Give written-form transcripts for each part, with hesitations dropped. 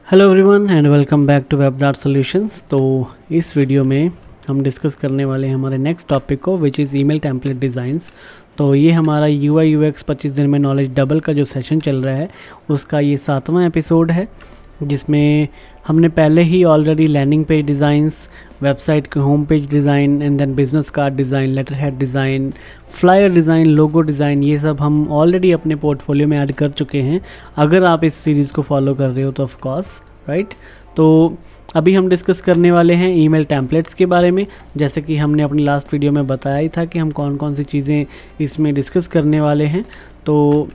Hello everyone and welcome back to web dot solutions. तो इस video में हम डिस्कस करने वाले हैं हमारे नेक्स्ट टॉपिक को which is email template designs. तो ये हमारा UI UX 25 दिन में नॉलेज डबल का जो सेशन चल रहा है उसका ये 7वां एपिसोड है, जिसमें हमने पहले ही already landing page designs, website के home page design and then business card design, letter head design, flyer design, logo design, ये सब हम ऑलरेडी अपने पोर्टफोलियो में ऐड कर चुके हैं अगर आप इस सीरीज़ को फॉलो कर रहे हो तो ऑफ कोर्स राइट। तो अभी हम डिस्कस करने वाले हैं ईमेल टेम्पलेट्स के बारे में। जैसे कि हमने अपनी लास्ट वीडियो में बताया ही था कि हम कौन कौन सी चीज़ें इसमें डिस्कस करने वाले हैं। तो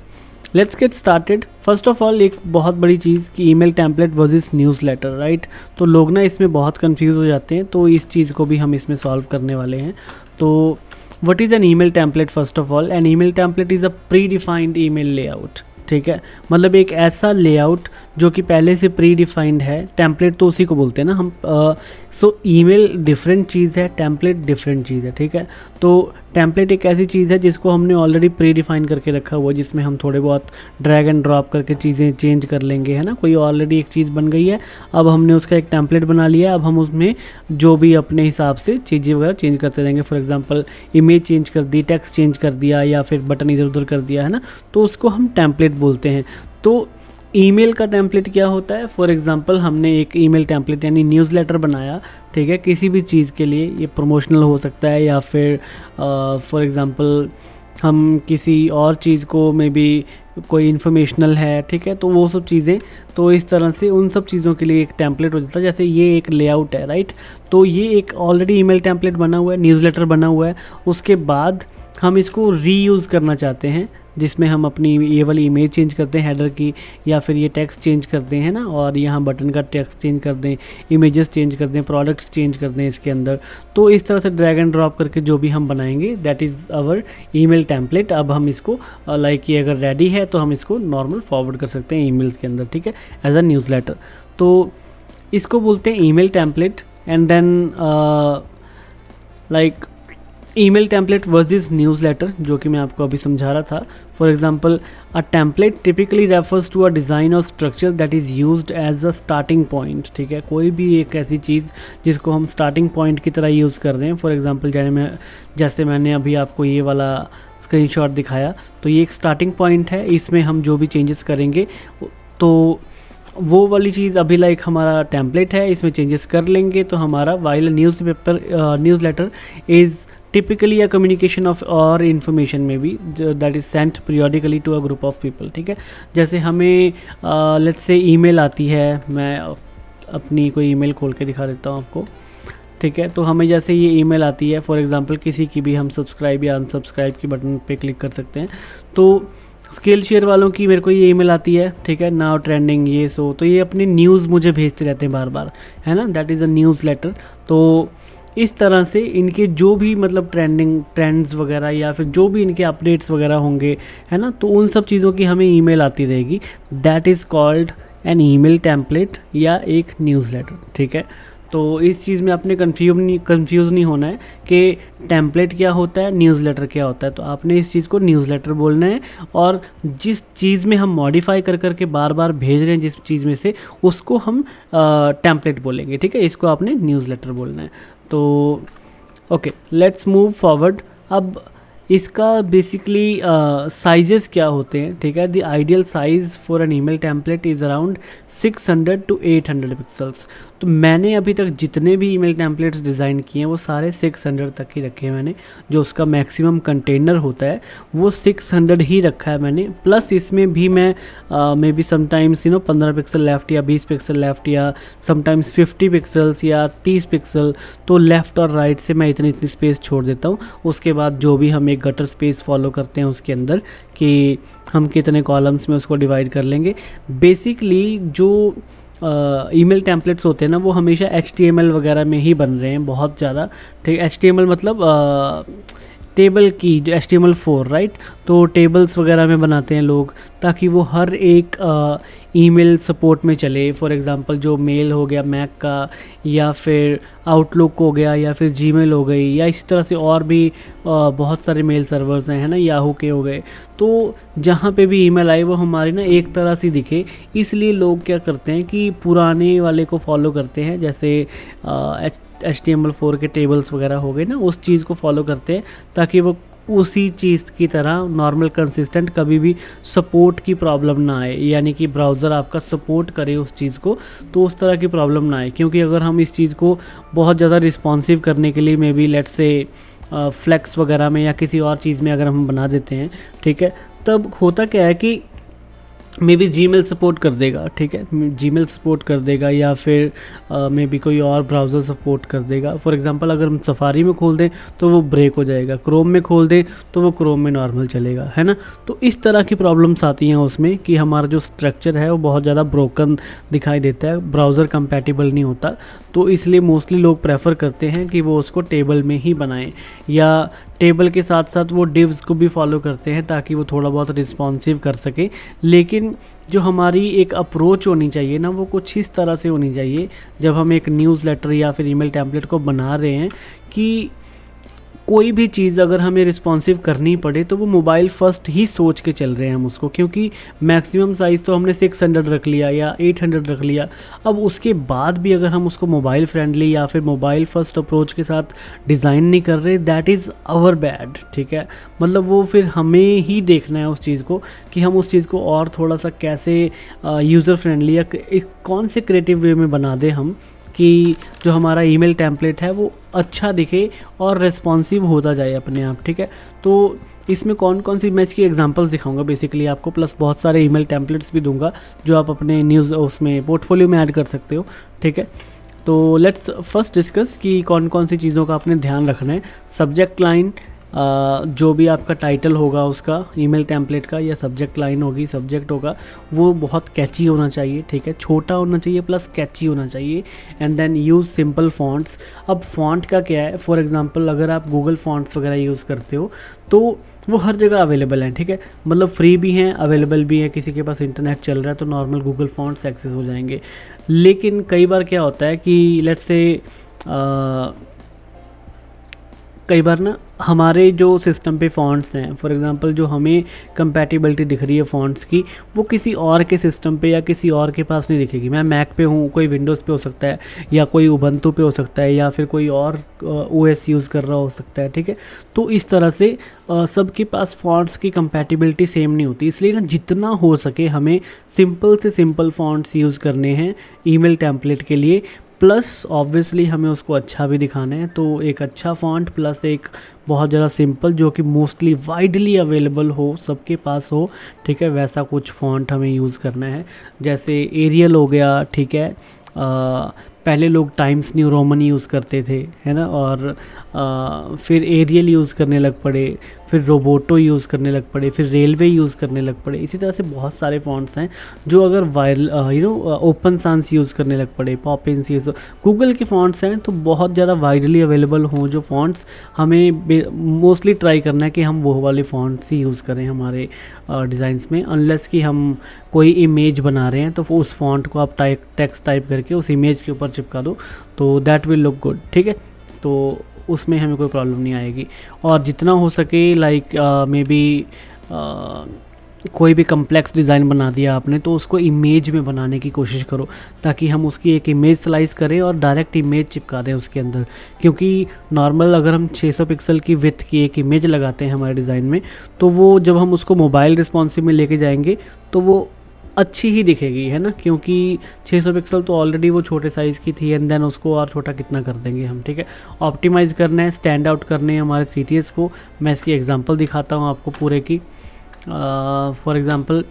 let's get started. First of all एक बहुत बड़ी चीज़ कि email template versus newsletter, right. तो लोग ना इसमें बहुत कंफ्यूज हो जाते हैं, तो इस चीज़ को भी हम इसमें सॉल्व करने वाले हैं। तो what is an email template? First of all an email template is a predefined email layout, ठीक है। मतलब एक ऐसा लेआउट जो कि पहले से प्री डिफाइंड है। टेम्पलेट तो उसी को बोलते हैं ना हम। सो ईमेल डिफरेंट चीज़ है, टेम्पलेट डिफरेंट चीज़ है, ठीक है। तो टेम्पलेट एक ऐसी चीज़ है जिसको हमने ऑलरेडी प्री डिफाइन करके रखा हुआ है, जिसमें हम थोड़े बहुत ड्रैग एंड ड्रॉप करके चीज़ें चेंज कर लेंगे, है ना। कोई ऑलरेडी एक चीज़ बन गई है, अब हमने उसका एक टेम्पलेट बना लिया, अब हम उसमें जो भी अपने हिसाब से चीज़ें वगैरह चेंज करते रहेंगे। फॉर एग्जांपल इमेज चेंज कर दी, टेक्स्ट चेंज कर दिया, या फिर बटन इधर उधर कर दिया, है ना। तो उसको हम टेम्पलेट बोलते हैं। तो ईमेल का टेम्पलेट क्या होता है? फॉर एग्जांपल हमने एक ईमेल टेम्पलेट यानी न्यूज़लेटर बनाया, ठीक है, किसी भी चीज़ के लिए। ये प्रमोशनल हो सकता है, या फिर फॉर एग्जांपल हम किसी और चीज़ को मे बी कोई इन्फॉर्मेशनल है, ठीक है। तो वो सब चीज़ें, तो इस तरह से उन सब चीज़ों के लिए एक टेम्पलेट हो जाता है। जैसे ये एक लेआउट है, राइट। तो ये एक ऑलरेडी ईमेल टेम्पलेट बना हुआ है, न्यूज़लेटर बना हुआ है। उसके बाद हम इसको रीयूज़ करना चाहते हैं, जिसमें हम अपनी ये वाली इमेज चेंज करते हैं हेडर की, या फिर ये टेक्स्ट चेंज कर दें, है ना, और यहाँ बटन का टेक्स्ट चेंज कर दें, इमेजेस चेंज कर दें, प्रोडक्ट्स चेंज कर दें इसके अंदर। तो इस तरह से ड्रैग एंड ड्रॉप करके जो भी हम बनाएंगे that is our email template. अब हम इसको लाइक ये अगर रेडी है तो हम इसको नॉर्मल फॉरवर्ड कर सकते हैं ईमेल्स के अंदर, ठीक है, एज अ न्यूज़लेटर। तो इसको बोलते हैं email template. And then like email template versus newsletter, जो कि मैं आपको अभी समझा रहा था। For example a template typically refers to a design और structure that is used as a starting point, ठीक है। कोई भी एक ऐसी चीज़ जिसको हम स्टार्टिंग पॉइंट की तरह यूज़ कर रहे हैं। फॉर एग्जांपल जैसे मैंने अभी आपको ये वाला स्क्रीनशॉट दिखाया, तो ये एक स्टार्टिंग पॉइंट है। इसमें हम जो भी चेंजेस करेंगे तो वो वाली चीज़ अभी लाइक हमारा टेम्पलेट है, इसमें चेंजेस कर लेंगे तो हमारा while newsletter is typically a communication of or information में भी that is sent periodically to a group of people, ठीक है। जैसे हमें let's say ईमेल आती है, मैं अपनी कोई ईमेल खोल के दिखा देता हूँ आपको, ठीक है। तो हमें जैसे ये ईमेल आती है, फॉर एग्जांपल किसी की भी, हम सब्सक्राइब या अनसब्सक्राइब की बटन पे क्लिक कर सकते हैं। तो स्किल शेयर वालों की मेरे को ये ईमेल आती है, ठीक है, नाउ ट्रेंडिंग ये सो, तो ये अपनी न्यूज़ मुझे भेजते रहते हैं बार बार, है ना, that is a newsletter. तो इस तरह से इनके जो भी मतलब ट्रेंड्स वगैरह या फिर जो भी इनके अपडेट्स वगैरह होंगे, है ना, तो उन सब चीज़ों की हमें ईमेल आती रहेगी। That is called an email template या एक न्यूज़लेटर, ठीक है। तो इस चीज़ में आपने कंफ्यूज नहीं होना है कि टेम्पलेट क्या होता है, न्यूज़लेटर क्या होता है। तो आपने इस चीज़ को न्यूज़लेटर बोलना है, और जिस चीज़ में हम मॉडिफाई कर करके बार बार भेज रहे हैं जिस चीज़ में से, उसको हम टेम्पलेट बोलेंगे, ठीक है। इसको आपने न्यूज़लेटर बोलना है। तो ओके, लेट्स मूव फॉरवर्ड। अब इसका बेसिकली साइजेस क्या होते हैं, ठीक है। The ideal size for an email template is around 600 to 800 pixels. तो मैंने अभी तक जितने भी ईमेल टेम्पलेट्स डिज़ाइन किए हैं वो सारे 600 तक ही रखे हैं मैंने। जो उसका मैक्सिमम कंटेनर होता है वो 600 ही रखा है मैंने। प्लस इसमें भी मैं may be sometimes 15 pixel left या 20 पिक्सल लेफ़्ट, या समटाइम्स 50 पिक्सल्स या 30 पिक्सल, तो लेफ़्ट और राइट से मैं इतनी स्पेस छोड़ देता हूँ। उसके बाद जो भी हम एक गटर स्पेस फॉलो करते हैं उसके अंदर कि हम कितने कॉलम्स में उसको डिवाइड कर लेंगे। बेसिकली जो ईमेल टेम्पलेट्स होते हैं ना, वो हमेशा HTML वगैरह में ही बन रहे हैं बहुत ज़्यादा, ठीक है। HTML मतलब टेबल की, जो HTML4, राइट। तो टेबल्स वगैरह में बनाते हैं लोग, ताकि वो हर एक ईमेल सपोर्ट में चले। फॉर एग्जांपल जो मेल हो गया मैक का, या फिर आउटलुक हो गया या फिर जीमेल हो गई, या इसी तरह से और भी बहुत सारे मेल सर्वर्स हैं, है ना, याहू के हो गए। तो जहाँ पे भी ईमेल आई वो हमारी ना एक तरह से दिखे, इसलिए लोग क्या करते हैं कि पुराने वाले को फॉलो करते हैं, जैसे HTML4 के टेबल्स वगैरह हो गए ना, उस चीज़ को फॉलो करते हैं ताकि वो उसी चीज़ की तरह नॉर्मल कंसिस्टेंट कभी भी सपोर्ट की प्रॉब्लम ना आए, यानी कि ब्राउज़र आपका सपोर्ट करे उस चीज़ को, तो उस तरह की प्रॉब्लम ना आए। क्योंकि अगर हम इस चीज़ को बहुत ज़्यादा रिस्पॉन्सिव करने के लिए maybe let's say flex वगैरह में या किसी और चीज़ में अगर हम बना देते हैं, ठीक है, तब होता क्या है कि मे बी जीमेल सपोर्ट कर देगा, ठीक है, जीमेल सपोर्ट कर देगा, या फिर मे बी कोई और ब्राउज़र सपोर्ट कर देगा। फॉर एग्जांपल अगर हम सफारी में खोल दें तो वो ब्रेक हो जाएगा, क्रोम में खोल दें तो वो क्रोम में नॉर्मल चलेगा, है ना। तो इस तरह की प्रॉब्लम्स आती हैं उसमें कि हमारा जो स्ट्रक्चर है वो बहुत ज़्यादा ब्रोकन दिखाई देता है, ब्राउज़र कंपैटिबल नहीं होता। तो इसलिए मोस्टली लोग प्रेफर करते हैं कि वो उसको टेबल में ही बनाएं, या टेबल के साथ साथ वो डिव्स को भी फॉलो करते हैं ताकि वो थोड़ा बहुत रिस्पॉन्सिव कर सके। लेकिन जो हमारी एक अप्रोच होनी चाहिए ना, वो कुछ इस तरह से होनी चाहिए जब हम एक न्यूज़लेटर या फिर ईमेल टेम्पलेट को बना रहे हैं कि कोई भी चीज़ अगर हमें रिस्पॉन्सिव करनी पड़े तो वो मोबाइल फ़र्स्ट ही सोच के चल रहे हैं हम उसको, क्योंकि मैक्सिमम साइज़ तो हमने 600 रख लिया या 800 रख लिया। अब उसके बाद भी अगर हम उसको मोबाइल फ्रेंडली या फिर मोबाइल फ़र्स्ट अप्रोच के साथ डिज़ाइन नहीं कर रहे, दैट इज़ आवर बैड, ठीक है। मतलब वो फिर हमें ही देखना है उस चीज़ को कि हम उस चीज़ को और थोड़ा सा कैसे यूज़र फ्रेंडली या कौन से क्रिएटिव वे में बना दें हम कि जो हमारा ईमेल टेम्पलेट है वो अच्छा दिखे और रिस्पॉन्सिव होता जाए अपने आप, ठीक है। तो इसमें कौन कौन सी मैं इसकी एग्जांपल्स दिखाऊंगा बेसिकली आपको, प्लस बहुत सारे ईमेल टेम्पलेट्स भी दूंगा जो आप अपने न्यूज़ उसमें पोर्टफोलियो में ऐड कर सकते हो, ठीक है। तो लेट्स फर्स्ट डिस्कस कि कौन कौन सी चीज़ों का आपने ध्यान रखना है। सब्जेक्ट लाइन, जो भी आपका टाइटल होगा उसका ईमेल टेम्पलेट का, या सब्जेक्ट लाइन होगी, सब्जेक्ट होगा, वो बहुत कैची होना चाहिए, ठीक है, छोटा होना चाहिए प्लस कैची होना चाहिए। And then use simple fonts. अब फॉन्ट का क्या है, फॉर एग्जांपल अगर आप गूगल फॉन्ट्स वगैरह यूज़ करते हो तो वो हर जगह अवेलेबल हैं, ठीक है, मतलब फ्री भी हैं, अवेलेबल भी हैं, किसी के पास इंटरनेट चल रहा है तो नॉर्मल गूगल फॉन्ट्स एक्सेस हो जाएंगे। लेकिन कई बार क्या होता है कि लेट्स से कई बार ना हमारे जो सिस्टम पे फ़ॉन्ट्स हैं, फॉर एग्जांपल जो हमें कंपैटिबिलिटी दिख रही है फ़ॉन्ट्स की, वो किसी और के सिस्टम पे या किसी और के पास नहीं दिखेगी। मैं मैक पे हूँ, कोई विंडोज़ पे हो सकता है, या कोई उबंटू पे हो सकता है, या फिर कोई और OS यूज़ कर रहा हो सकता है, ठीक है। तो इस तरह से सबके पास फ़ॉन्ट्स की कंपैटिबिलिटी सेम नहीं होती, इसलिए ना जितना हो सके हमें सिंपल से सिंपल फ़ॉन्ट्स यूज़ करने हैं ईमेल टेम्पलेट के लिए, प्लस ऑब्वियसली हमें उसको अच्छा भी दिखाना है। तो एक अच्छा फ़ॉन्ट प्लस एक बहुत ज़्यादा सिंपल जो कि मोस्टली वाइडली अवेलेबल हो, सबके पास हो, ठीक है, वैसा कुछ फ़ॉन्ट हमें यूज़ करना है। जैसे एरियल हो गया, ठीक है, पहले लोग टाइम्स न्यू रोमन यूज़ करते थे, है ना, और फिर एरियल यूज़ करने लग पड़े, फिर रोबोटो यूज़ करने लग पड़े, फिर रेलवे यूज़ करने लग पड़े। इसी तरह से बहुत सारे फॉन्ट्स हैं जो अगर वायरल ओपन सांस यूज़ करने लग पड़े, पॉपिंस, ये गूगल के फॉन्ट्स हैं, तो बहुत ज़्यादा वाइडली अवेलेबल हों जो फॉन्ट्स, हमें मोस्टली ट्राई करना है कि हम वो वाले फॉन्ट्स ही यूज़ करें हमारे डिज़ाइंस में, अनलेस कि हम कोई इमेज बना रहे हैं तो उस फॉन्ट को आप टेक्स्ट टाइप करके उस इमेज के ऊपर चिपका दो तो दैट विल लुक गुड, ठीक है। तो उसमें हमें कोई प्रॉब्लम नहीं आएगी। और जितना हो सके लाइक मे बी कोई भी कम्प्लेक्स डिज़ाइन बना दिया आपने तो उसको इमेज में बनाने की कोशिश करो, ताकि हम उसकी एक इमेज स्लाइस करें और डायरेक्ट इमेज चिपका दें उसके अंदर। क्योंकि नॉर्मल अगर हम 600 पिक्सल की विड्थ की एक इमेज लगाते हैं हमारे डिज़ाइन में, तो वो जब हम उसको मोबाइल रिस्पॉन्सिव में लेके जाएंगे तो वो अच्छी ही दिखेगी, है ना, क्योंकि 600 पिक्सल तो ऑलरेडी वो छोटे साइज़ की थी, एंड देन उसको और छोटा कितना कर देंगे हम, ठीक है। ऑप्टिमाइज़ करना है, स्टैंड आउट करने हैं हमारे CTS को। मैं इसकी एग्जांपल दिखाता हूँ आपको पूरे की। फॉर एग्ज़ाम्पल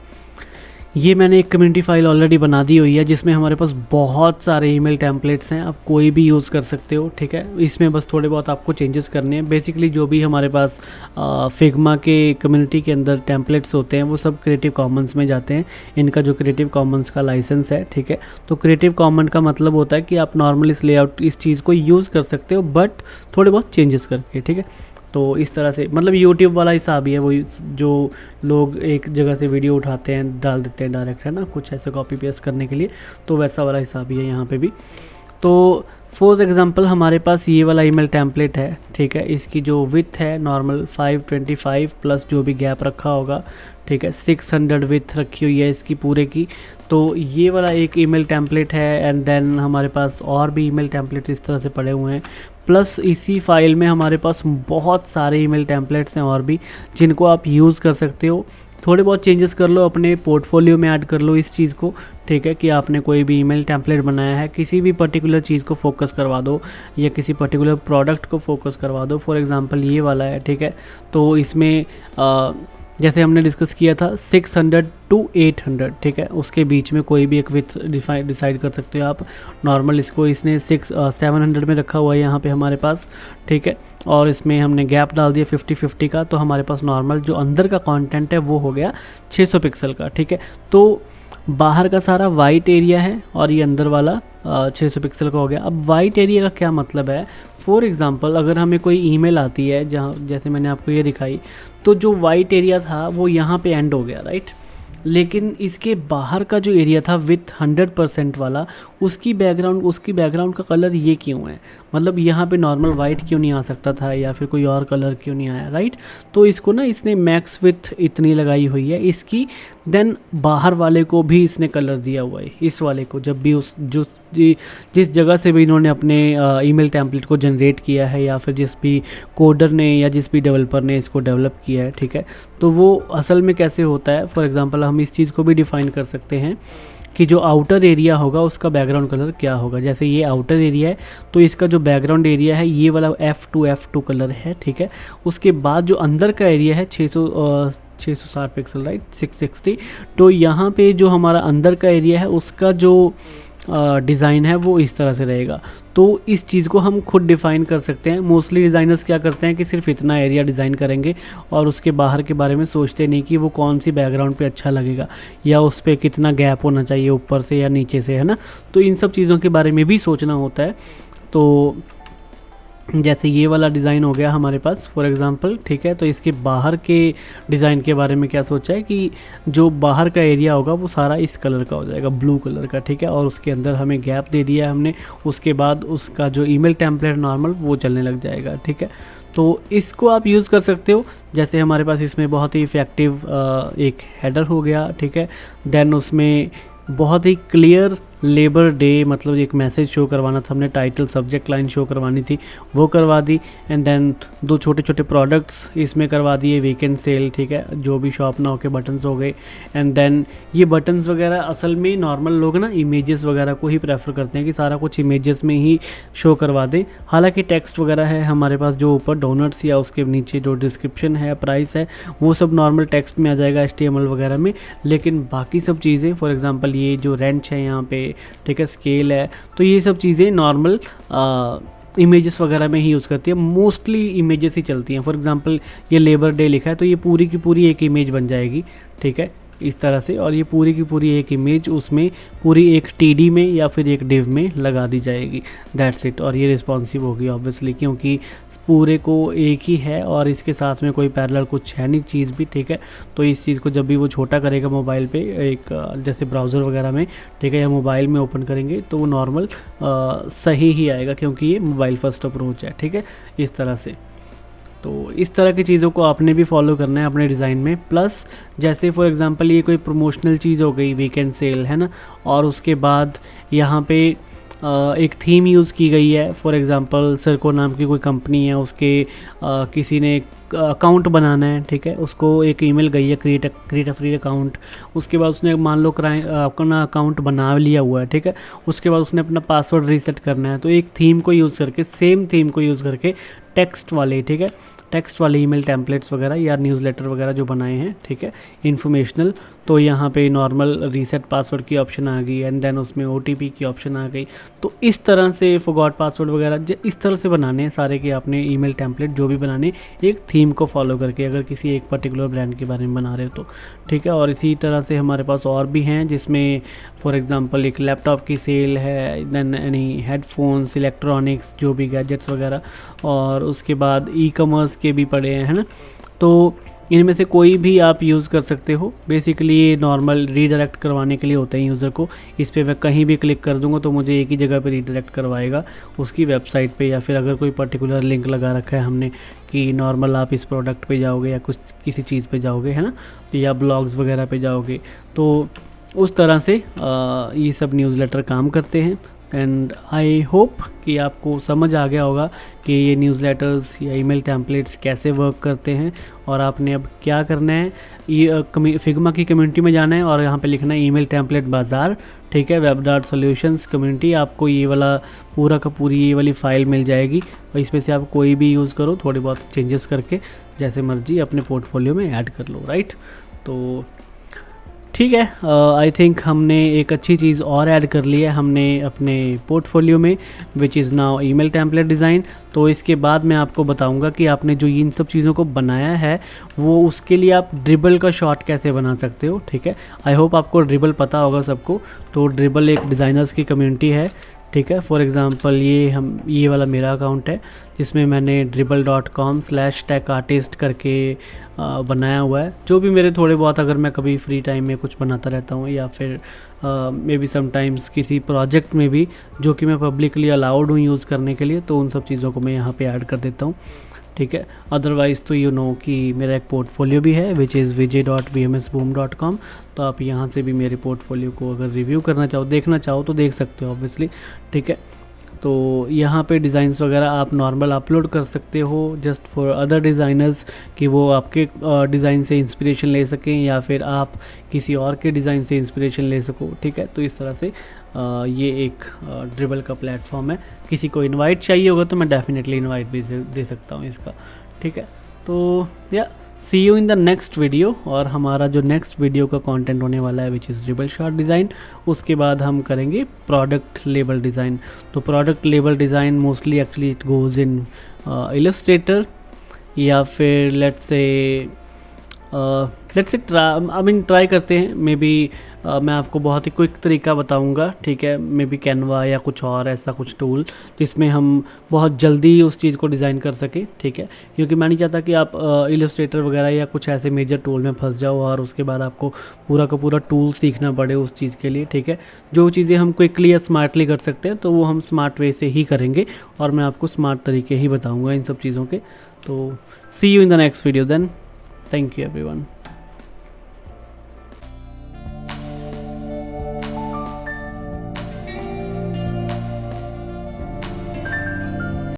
ये मैंने एक कम्युनिटी फ़ाइल ऑलरेडी बना दी हुई है जिसमें हमारे पास बहुत सारे ईमेल टेम्पलेट्स हैं, आप कोई भी यूज़ कर सकते हो, ठीक है। इसमें बस थोड़े बहुत आपको चेंजेस करने हैं। बेसिकली जो भी हमारे पास फिग्मा के कम्युनिटी के अंदर टेम्पलेट्स होते हैं वो सब क्रिएटिव कॉमन्स में जाते हैं। इनका जो क्रिएटिव कॉमन्स का लाइसेंस है, ठीक है, तो क्रिएटिव कॉमन का मतलब होता है कि आप नॉर्मल इस लेआउट इस चीज़ को यूज़ कर सकते हो बट थोड़े बहुत चेंजेस करके, ठीक है। तो इस तरह से मतलब यूट्यूब वाला हिसाब ही है, वो जो लोग एक जगह से वीडियो उठाते हैं डाल देते हैं डायरेक्ट, है ना, कुछ ऐसे कॉपी पेस्ट करने के लिए, तो वैसा वाला हिसाब ही है यहाँ पे भी। तो फॉर एग्ज़ाम्पल हमारे पास ये वाला ईमेल टेम्पलेट है, ठीक है, इसकी जो विथ है नॉर्मल 525 प्लस जो भी गैप रखा होगा, ठीक है, 600 विथ रखी हुई है इसकी पूरे की। तो ये वाला एक ईमेल टेम्पलेट है एंड देन हमारे पास और भी ईमेल टेम्पलेट इस तरह से पड़े हुए हैं। प्लस इसी फाइल में हमारे पास बहुत सारे ईमेल टेम्पलेट्स हैं और भी, जिनको आप यूज़ कर सकते हो। थोड़े बहुत चेंजेस कर लो, अपने पोर्टफोलियो में ऐड कर लो इस चीज़ को, ठीक है, कि आपने कोई भी ईमेल टेम्पलेट बनाया है, किसी भी पर्टिकुलर चीज़ को फोकस करवा दो या किसी पर्टिकुलर प्रोडक्ट को फोकस करवा दो। फॉर एग्जांपल ये वाला है, ठीक है, तो इसमें जैसे हमने डिस्कस किया था 600 टू 800, ठीक है, उसके बीच में कोई भी एक विथ डिसाइड कर सकते हो आप। नॉर्मल इसको इसने 700 में रखा हुआ है यहाँ पे हमारे पास, ठीक है, और इसमें हमने गैप डाल दिया 50-50 का, तो हमारे पास नॉर्मल जो अंदर का कंटेंट है वो हो गया 600 पिक्सल का, ठीक है। तो बाहर का सारा वाइट एरिया है और ये अंदर वाला 600 पिक्सल का हो गया। अब वाइट एरिया का क्या मतलब है? फॉर एग्ज़ाम्पल अगर हमें कोई ईमेल आती है जहाँ, जैसे मैंने आपको ये दिखाई, तो जो वाइट एरिया था वो यहाँ पे एंड हो गया, राइट। लेकिन इसके बाहर का जो एरिया था विथ 100% वाला, उसकी बैकग्राउंड का कलर ये क्यों है? मतलब यहाँ पे नॉर्मल वाइट क्यों नहीं आ सकता था या फिर कोई और कलर क्यों नहीं आया, राइट। तो इसको ना इसने मैक्स विथ इतनी लगाई हुई है इसकी, देन बाहर वाले को भी इसने कलर दिया हुआ है, इस वाले को। जब भी जिस जगह से भी इन्होंने अपने ईमेल टेम्पलेट को जनरेट किया है या फिर जिस भी कोडर ने या जिस भी डेवलपर ने इसको डेवलप किया है, ठीक है, तो वो असल में कैसे होता है। फॉर एग्जांपल हम इस चीज़ को भी डिफ़ाइन कर सकते हैं कि जो आउटर एरिया होगा उसका बैकग्राउंड कलर क्या होगा। जैसे ये आउटर एरिया है तो इसका जो बैकग्राउंड एरिया है ये वाला F2 कलर है, ठीक है। उसके बाद जो अंदर का एरिया है 660 पिक्सल, राइट, 660, तो यहाँ पे जो हमारा अंदर का एरिया है उसका जो डिज़ाइन है वो इस तरह से रहेगा। तो इस चीज़ को हम खुद डिफ़ाइन कर सकते हैं। मोस्टली डिज़ाइनर्स क्या करते हैं कि सिर्फ इतना एरिया डिज़ाइन करेंगे और उसके बाहर के बारे में सोचते नहीं कि वो कौन सी बैकग्राउंड पे अच्छा लगेगा या उस पर कितना गैप होना चाहिए ऊपर से या नीचे से, है ना। तो इन सब चीज़ों के बारे में भी सोचना होता है। तो जैसे ये वाला डिज़ाइन हो गया हमारे पास फॉर एग्ज़ाम्पल, ठीक है, तो इसके बाहर के डिज़ाइन के बारे में क्या सोचा है कि जो बाहर का एरिया होगा वो सारा इस कलर का हो जाएगा, ब्लू कलर का, ठीक है, और उसके अंदर हमें गैप दे दिया है हमने। उसके बाद उसका जो ईमेल टेम्पलेट नॉर्मल वो चलने लग जाएगा, ठीक है। तो इसको आप यूज़ कर सकते हो। जैसे हमारे पास इसमें बहुत ही इफ़ेक्टिव एक हेडर हो गया, ठीक है, देन उसमें बहुत ही क्लियर लेबर डे मतलब एक मैसेज शो करवाना था हमने, टाइटल सब्जेक्ट लाइन शो करवानी थी, वो करवा दी। एंड देन दो छोटे छोटे प्रोडक्ट्स इसमें करवा दिए, वीकेंड सेल, ठीक है, जो भी शॉप ना हो के बटन्स हो गए। एंड देन ये बटन्स वगैरह असल में नॉर्मल लोग ना इमेजेस वगैरह को ही प्रेफर करते हैं कि सारा कुछ इमेजेस में ही शो करवा दें। हालांकि टेक्स्ट वगैरह है हमारे पास जो ऊपर डोनट्स या उसके नीचे जो डिस्क्रिप्शन है, प्राइस है, वो सब नॉर्मल टेक्स्ट में आ जाएगा HTML वगैरह में। लेकिन बाकी सब चीज़ें फॉर एग्जांपल ये जो रेंच है यहाँ पे, ठीक है, स्केल है, तो ये सब चीज़ें नॉर्मल इमेजेस वगैरह में ही यूज़ करती है। मोस्टली इमेजेस ही चलती हैं। फॉर एग्जांपल ये लेबर डे लिखा है तो ये पूरी की पूरी एक इमेज बन जाएगी, ठीक है, इस तरह से, और ये पूरी की पूरी एक इमेज उसमें पूरी एक TD में या फिर एक डिव में लगा दी जाएगी, दैट्स इट। और ये रिस्पॉन्सिव होगी ऑब्वियसली क्योंकि पूरे को एक ही है और इसके साथ में कोई पैरेलल कुछ है नहीं चीज़ भी, ठीक है। तो इस चीज़ को जब भी वो छोटा करेगा मोबाइल पे एक जैसे ब्राउज़र वगैरह में, ठीक है, या मोबाइल में ओपन करेंगे तो वो नॉर्मल सही ही आएगा क्योंकि ये मोबाइल फर्स्ट अप्रोच है, ठीक है, इस तरह से। तो इस तरह की चीज़ों को आपने भी फॉलो करना है अपने डिज़ाइन में। प्लस जैसे फॉर एग्जांपल ये कोई प्रमोशनल चीज़ हो गई, वीकेंड सेल, है ना, और उसके बाद यहाँ पे एक थीम यूज़ की गई है। फॉर एग्जांपल सरको नाम की कोई कंपनी है, उसके किसी ने अकाउंट बनाना है, ठीक है, उसको एक ईमेल गई है क्रिएट अ फ्री अकाउंट। उसके बाद उसने मान लो अपना अकाउंट बना लिया हुआ है, ठीक है, उसके बाद उसने अपना पासवर्ड रीसेट करना है। तो एक थीम को यूज़ करके, सेम थीम को यूज़ करके टेक्स्ट वाले, ठीक है, टेक्स्ट वाले ईमेल टेम्पलेट्स वगैरह या न्यूज़लेटर वगैरह जो बनाए हैं, ठीक है, इन्फॉर्मेशनल, तो यहाँ पे नॉर्मल रीसेट पासवर्ड की ऑप्शन आ गई एंड देन उसमें OTP की ऑप्शन आ गई। तो इस तरह से फॉरगॉट पासवर्ड वगैरह इस तरह से बनाने हैं सारे के आपने ईमेल टेम्पलेट जो भी बनाने, एक थीम को फॉलो करके, अगर किसी एक पर्टिकुलर ब्रांड के बारे में बना रहे हो तो, ठीक है। और इसी तरह से हमारे पास और भी हैं जिसमें फॉर एग्जांपल एक लैपटॉप की सेल है, देन यानी हेडफोन्स, इलेक्ट्रॉनिक्स, जो भी गैजेट्स वगैरह, और उसके बाद ई-कॉमर्स के भी पड़े हैं, है ना। तो इनमें से कोई भी आप यूज़ कर सकते हो। बेसिकली ये नॉर्मल रीडायरेक्ट करवाने के लिए होते हैं यूज़र को। इस पर मैं कहीं भी क्लिक कर दूंगा तो मुझे एक ही जगह पे रीडायरेक्ट करवाएगा उसकी वेबसाइट पे, या फिर अगर कोई पर्टिकुलर लिंक लगा रखा है हमने कि नॉर्मल आप इस प्रोडक्ट पे जाओगे या कुछ किसी चीज़ पे जाओगे, है ना, या ब्लॉग्स वगैरह पे जाओगे, तो उस तरह से ये सब न्यूज़लेटर काम करते हैं। एंड आई होप कि आपको समझ आ गया होगा कि ये न्यूज़लेटर्स या ईमेल टेम्पलेट्स कैसे वर्क करते हैं। और आपने अब क्या करना है, ये फिग्मा की कम्युनिटी में जाना है और यहाँ पे लिखना है ईमेल टेम्पलेट बाज़ार, ठीक है, web.solutions कम्युनिटी। आपको ये वाला पूरा का पूरी ये वाली फ़ाइल मिल जाएगी और इसमें से आप कोई भी यूज़ करो, थोड़ी बहुत चेंजेस करके जैसे मर्जी अपने पोर्टफोलियो में ऐड कर लो, राइट। तो ठीक है, आई थिंक हमने एक अच्छी चीज़ और ऐड कर ली है हमने अपने पोर्टफोलियो में, which is now email template design. तो इसके बाद मैं आपको बताऊंगा कि आपने जो इन सब चीज़ों को बनाया है वो उसके लिए आप ड्रिबल का शॉट कैसे बना सकते हो, ठीक है। आई होप आपको ड्रिबल पता होगा सबको। तो ड्रिबल एक डिज़ाइनर्स की कम्युनिटी है, ठीक है। फॉर एग्ज़ाम्पल ये वाला मेरा अकाउंट है जिसमें मैंने dribble.com/techartist करके बनाया हुआ है। जो भी मेरे थोड़े बहुत, अगर मैं कभी फ्री टाइम में कुछ बनाता रहता हूँ या फिर मे बी समटाइम्स किसी प्रोजेक्ट में भी जो कि मैं पब्लिकली अलाउड हूँ यूज़ करने के लिए, तो उन सब चीज़ों को मैं यहाँ पे ऐड कर देता हूँ, ठीक है। अदरवाइज़ तो यू नो कि मेरा एक पोर्टफोलियो भी है विच इज़ vijay.vmsboom.com। तो आप यहाँ से भी मेरे पोर्टफोलियो को अगर रिव्यू करना चाहो, देखना चाहो तो देख सकते हो ऑब्वियसली, ठीक है। तो यहाँ पे डिज़ाइंस वगैरह आप नॉर्मल अपलोड कर सकते हो जस्ट फॉर अदर डिज़ाइनर्स कि वो आपके डिज़ाइन से इंस्पिरेशन ले सकें या फिर आप किसी और के डिज़ाइन से इंस्पिरेशन ले सको, ठीक है। तो इस तरह से ये एक ड्रिबल का प्लेटफॉर्म है। किसी को इनवाइट चाहिए होगा तो मैं डेफिनेटली इनवाइट भी दे सकता हूँ इसका, ठीक है। तो या see you in the next video. और हमारा जो नेक्स्ट वीडियो का कंटेंट होने वाला है which is Dribbble shot design, उसके बाद हम करेंगे प्रोडक्ट लेबल डिज़ाइन। तो product label design mostly actually it goes in Illustrator या फिर लेट्स से ट्राई करते हैं। मे बी मैं आपको बहुत ही क्विक तरीका बताऊंगा, ठीक है। मे बी कैनवा या कुछ और ऐसा कुछ टूल जिसमें हम बहुत जल्दी उस चीज़ को डिज़ाइन कर सकें, ठीक है। क्योंकि मैं नहीं चाहता कि आप इलस्ट्रेटर वगैरह या कुछ ऐसे मेजर टूल में फंस जाओ और उसके बाद आपको पूरा का पूरा टूल सीखना पड़े उस चीज़ के लिए, ठीक है। जो चीज़ें हम क्विकली या स्मार्टली कर सकते हैं तो वो हम स्मार्ट वे से ही करेंगे और मैं आपको स्मार्ट तरीके ही बताऊँगा इन सब चीज़ों के। तो see you in the next video then. Thank you everyone.